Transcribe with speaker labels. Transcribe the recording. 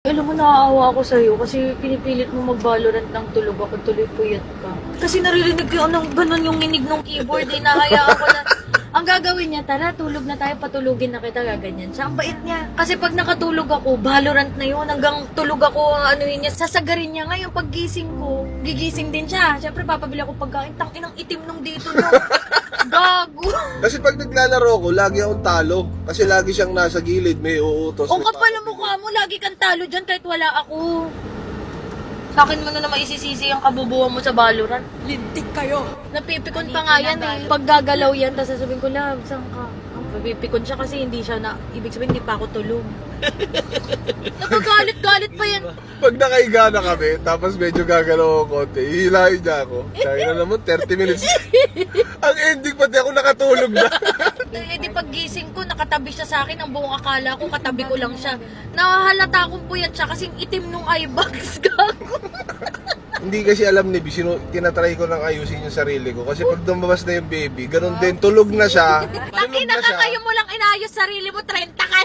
Speaker 1: Alam mo, naaawa ako sa'yo kasi pinipilit mo mag-Valorant ng tulog ako, tuloy puyat ka. Kasi naririnig ko ng ganun yung inig ng keyboard, hinahayaan ko na. Ang gagawin niya, tara, tulog na tayo, patulugin na kita, gaganyan siya. Ang bait niya. Kasi pag nakatulog ako, Valorant na yun, hanggang tulog ako, anuhin niya, sasagarin niya. Ngayon, pag gising ko, gigising din siya. Siyempre, papabili ako pagkain, tangin ang itim nung dito niyo. Gago.
Speaker 2: Kasi pag naglalaro ko, lagi akong talo. Kasi lagi siyang nasa gilid, may uutos.
Speaker 1: Ang kapal ng mukha mo, lagi kang talo dyan kahit wala ako. Sa akin mo na naman isisisi ang kabubuhan mo sa Valorant.
Speaker 3: Lintik kayo.
Speaker 1: Napipikon pa nga yan eh. Pag gagalaw yan, tapos sasabihin ko, love, saan ka? Napipikon siya kasi hindi siya na, ibig sabihin hindi pa ako tulog. Napagalit-galit pa yan.
Speaker 2: Pag nakahiga na kami, tapos medyo gagalaw ako konti, hihilahin niya ako. Kaya na naman, 30 minutes. Ang ending, pati ako nakatulog na.
Speaker 1: Eh di pag gising ko, nakatabi siya sa akin, ang buong akala ko, katabi ko lang siya. Nahahalata akong puyat siya kasi itim nung eye bags, gago.
Speaker 2: Hindi kasi alam ni B, tinatry ko lang ayusin yung sarili ko. Kasi pag lumabas na yung baby, ganun din, tulog na siya.
Speaker 1: Tangina ka, ngayon mo lang inayos sarili mo, 30 ka.